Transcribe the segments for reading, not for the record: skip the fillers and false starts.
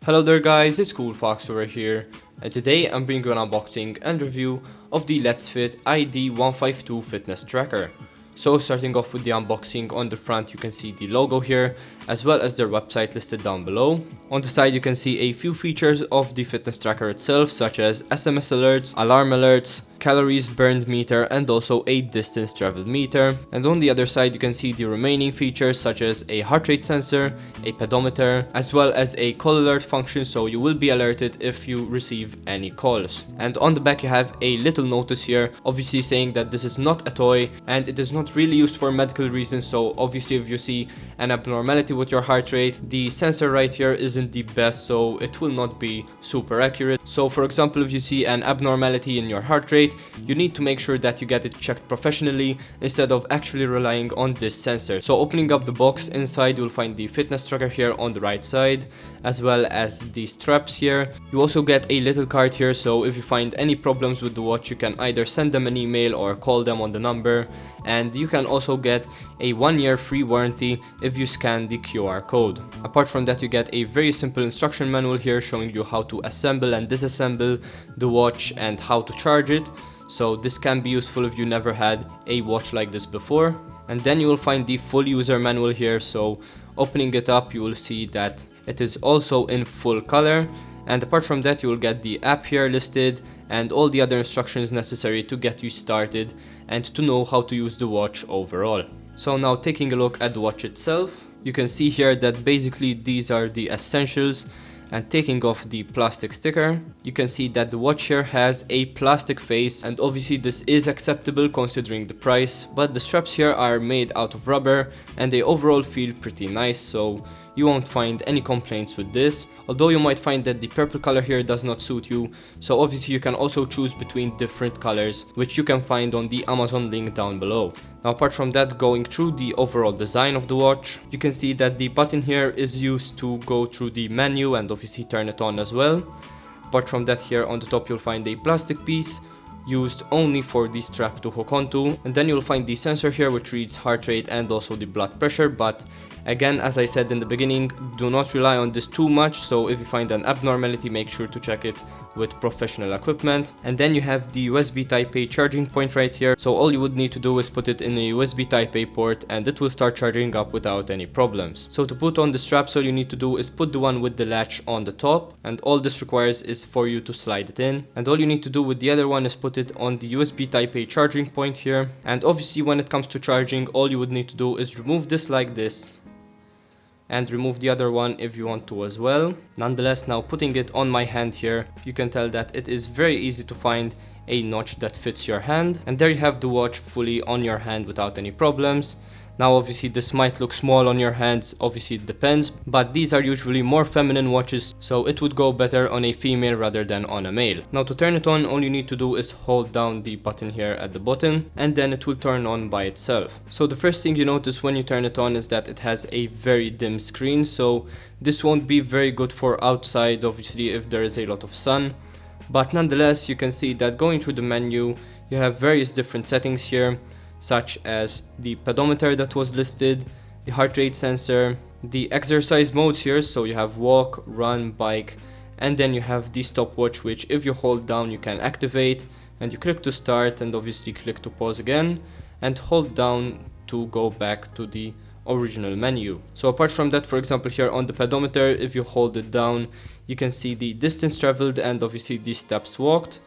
Hello there guys, it's CoolFox over here, and today I'm bringing you an unboxing and review of the Letsfit ID152 fitness tracker. So starting off with the unboxing, on the front you can see the logo here, as well as their website listed down below. On the side you can see a few features of the fitness tracker itself, such as SMS alerts, alarm alerts, calories burned meter, and also a distance traveled meter. And on the other side you can see the remaining features, such as a heart rate sensor, a pedometer, as well as a call alert function, so you will be alerted if you receive any calls. And on the back you have a little notice here, obviously saying that this is not a toy and it is not really used for medical reasons. So obviously if you see an abnormality with your heart rate, the sensor right here isn't the best, so it will not be super accurate. So for example, if you see an abnormality in your heart rate, you need to make sure that you get it checked professionally instead of actually relying on this sensor. So opening up the box, inside you'll find the fitness tracker here on the right side, as well as the straps here. You also get a little card here, so if you find any problems with the watch, you can either send them an email or call them on the number. And you can also get a 1-year free warranty if you scan the QR code. Apart from that, you get a very simple instruction manual here showing you how to assemble and disassemble the watch and how to charge it. So this can be useful if you never had a watch like this before. And then you will find the full user manual here, so opening it up you will see that it is also in full color. And apart from that, you will get the app here listed and all the other instructions necessary to get you started and to know how to use the watch overall. So now taking a look at the watch itself, you can see here that basically these are the essentials. And taking off the plastic sticker, you can see that the watch here has a plastic face, and obviously this is acceptable considering the price, but the straps here are made out of rubber and they overall feel pretty nice, so you won't find any complaints with this. Although you might find that the purple color here does not suit you, so obviously you can also choose between different colors, which you can find on the Amazon link down below. Now apart from that, going through the overall design of the watch, you can see that the button here is used to go through the menu and obviously turn it on as well. Apart from that, here on the top you'll find a plastic piece used only for the strap to hook onto, and then you'll find the sensor here which reads heart rate and also the blood pressure. But again, as I said in the beginning, do not rely on this too much, so if you find an abnormality, make sure to check it with professional equipment. And then you have the USB type A charging point right here, so all you would need to do is put it in a USB type A port and it will start charging up without any problems. So to put on the straps, all you need to do is put the one with the latch on the top, and all this requires is for you to slide it in, and all you need to do with the other one is put it on the USB type A charging point here. And obviously when it comes to charging, all you would need to do is remove this like this and remove the other one if you want to as well. Nonetheless, now putting it on my hand here, you can tell that it is very easy to find a notch that fits your hand, and there you have the watch fully on your hand without any problems. Now obviously this might look small on your hands, obviously it depends, but these are usually more feminine watches, so it would go better on a female rather than on a male. Now to turn it on, all you need to do is hold down the button here at the bottom, and then it will turn on by itself. So the first thing you notice when you turn it on is that it has a very dim screen, so this won't be very good for outside, obviously if there is a lot of sun. But nonetheless, you can see that going through the menu, you have various different settings here, such as the pedometer that was listed, the heart rate sensor, the exercise modes here, so you have walk, run, bike, and then you have the stopwatch, which if you hold down you can activate, and you click to start and obviously click to pause again, and hold down to go back to the original menu. So apart from that, for example here on the pedometer, if you hold it down, you can see the distance traveled and obviously the steps walked.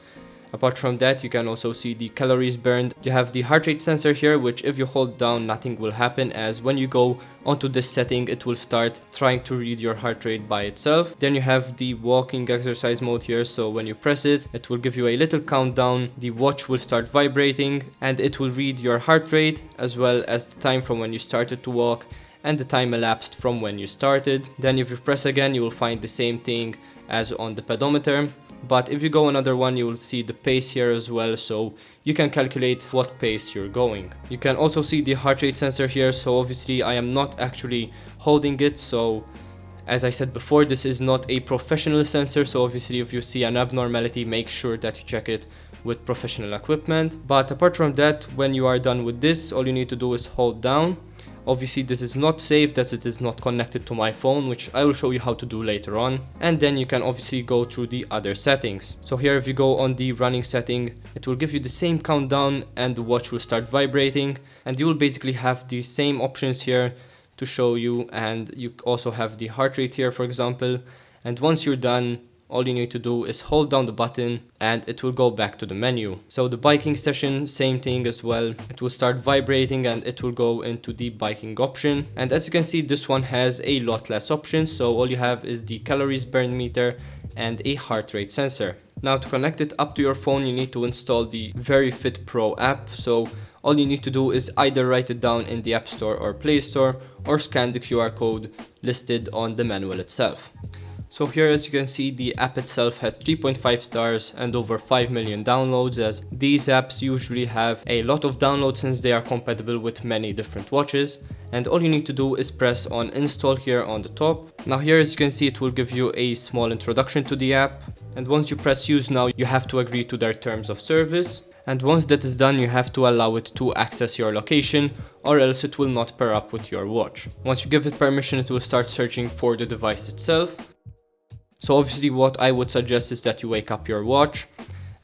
Apart from that, you can also see the calories burned. You have the heart rate sensor here, which if you hold down, nothing will happen, as when you go onto this setting, it will start trying to read your heart rate by itself. Then you have the walking exercise mode here, so when you press it, it will give you a little countdown. The watch will start vibrating and it will read your heart rate as well as the time from when you started to walk and the time elapsed from when you started. Then if you press again, you will find the same thing as on the pedometer. But if you go another one, you will see the pace here as well, so you can calculate what pace you're going. You can also see the heart rate sensor here, so obviously I am not actually holding it, so as I said before, this is not a professional sensor, so obviously if you see an abnormality, make sure that you check it with professional equipment. But apart from that, when you are done with this, all you need to do is hold down Obviously this is not saved as it is not connected to my phone, which I will show you how to do later on. And then you can obviously go through the other settings. So here if you go on the running setting, it will give you the same countdown and the watch will start vibrating, and you will basically have the same options here to show you, and you also have the heart rate here for example. And once you're done, all you need to do is hold down the button and it will go back to the menu. So the biking session, same thing as well. It will start vibrating and it will go into the biking option. And as you can see, this one has a lot less options. So all you have is the calories burned meter and a heart rate sensor. Now to connect it up to your phone, you need to install the VeryFit Pro app. So all you need to do is either write it down in the App Store or Play Store or scan the QR code listed on the manual itself. So here as you can see, the app itself has 3.5 stars and over 5 million downloads, as these apps usually have a lot of downloads since they are compatible with many different watches. And all you need to do is press on install here on the top. Now here as you can see, it will give you a small introduction to the app. And once you press use now, you have to agree to their terms of service. And once that is done, you have to allow it to access your location, or else it will not pair up with your watch. Once you give it permission, it will start searching for the device itself. So obviously what I would suggest is that you wake up your watch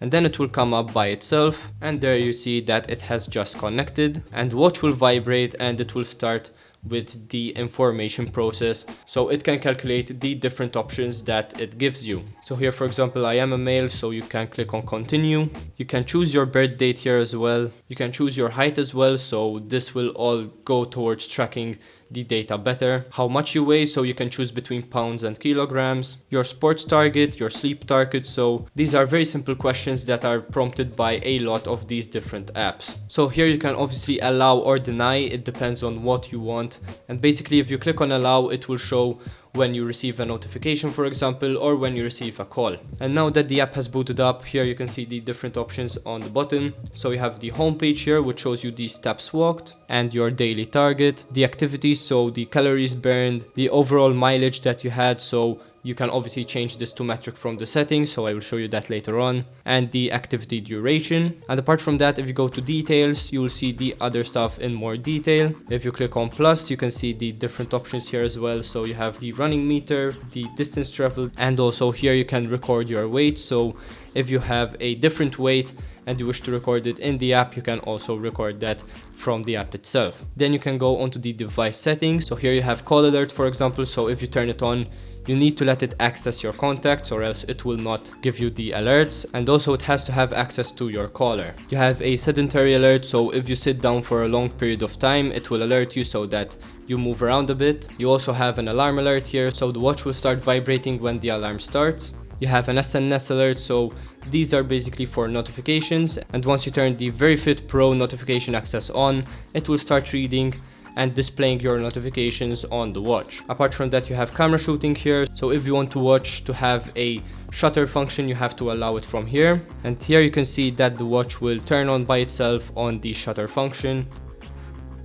and then it will come up by itself, and there you see that it has just connected, and the watch will vibrate and it will start with the information process, so it can calculate the different options that it gives you. So here for example, I am a male, so you can click on continue. You can choose your birth date here as well. You can choose your height as well, so this will all go towards tracking the data better. How much you weigh, so you can choose between pounds and kilograms. Your sports target, your sleep target. So these are very simple questions that are prompted by a lot of these different apps. So here you can obviously allow or deny, it depends on what you want. And basically if you click on allow, it will show when you receive a notification for example, or when you receive a call. And now that the app has booted up, here you can see the different options on the bottom. So you have the home page here, which shows you the steps walked and your daily target, the activities, so the calories burned, the overall mileage that you had. So you can obviously change this to metric from the settings, so I will show you that later on, and the activity duration. And apart from that, if you go to details, you will see the other stuff in more detail. If you click on plus, you can see the different options here as well. So you have the running meter, the distance traveled, and also here you can record your weight. So if you have a different weight and you wish to record it in the app, you can also record that from the app itself. Then you can go onto the device settings. So here you have call alert for example. So if you turn it on, you need to let it access your contacts, or else it will not give you the alerts. And also it has to have access to your caller. You have a sedentary alert, so if you sit down for a long period of time, it will alert you so that you move around a bit. You also have an alarm alert here, so the watch will start vibrating when the alarm starts. You have an SNS alert, so these are basically for notifications. And once you turn the VeryFit Pro notification access on, it will start reading and displaying your notifications on the watch. Apart from that, you have camera shooting here. So if you want to watch to have a shutter function, you have to allow it from here. And here you can see that the watch will turn on by itself on the shutter function.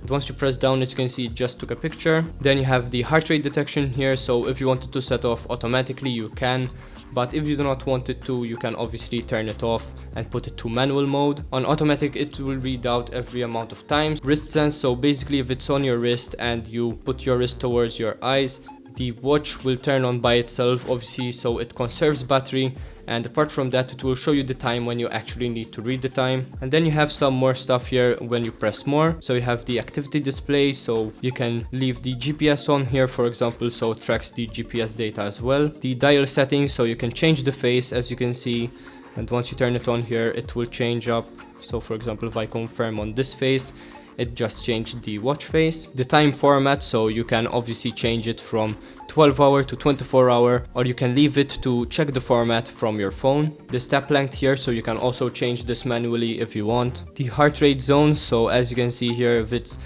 And once you press down, as you can see, it just took a picture. Then you have the heart rate detection here. So if you wanted to set off automatically, you can. But if you do not want it to, you can obviously turn it off and put it to manual mode. On automatic, it will read out every amount of times. Wrist sense, so basically if it's on your wrist and you put your wrist towards your eyes, the watch will turn on by itself, obviously, so it conserves battery. And apart from that, it will show you the time when you actually need to read the time. And then you have some more stuff here when you press more. So you have the activity display, so you can leave the GPS on here, for example, so it tracks the GPS data as well. The dial settings, so you can change the face, as you can see. And once you turn it on here, it will change up. So for example, if I confirm on this face, it just changed the watch face. The time format, so you can obviously change it from 12-hour to 24-hour, or you can leave it to check the format from your phone. The step length here, so you can also change this manually if you want. The heart rate zone, so as you can see here, if it's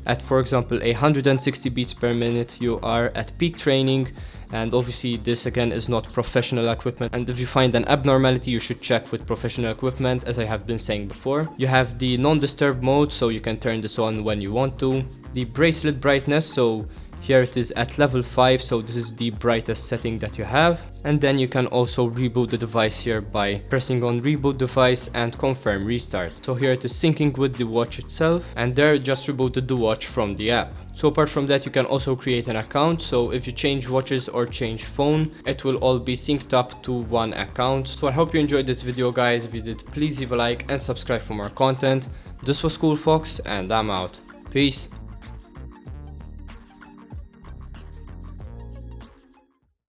at, for example, 160 beats per minute, you are at peak training. And obviously this again is not professional equipment, and if you find an abnormality, you should check with professional equipment, as I have been saying before. You have the non-disturb mode, so you can turn this on when you want to. The bracelet brightness, so Here it is at level 5, so this is the brightest setting that you have. And then you can also reboot the device here by pressing on reboot device and confirm restart. So here it is syncing with the watch itself, and there just rebooted the watch from the app. So apart from that, you can also create an account, so if you change watches or change phone, it will all be synced up to one account. So I hope you enjoyed this video, guys. If you did, please leave a like and subscribe for more content. This was CoolFox, and I'm out. Peace.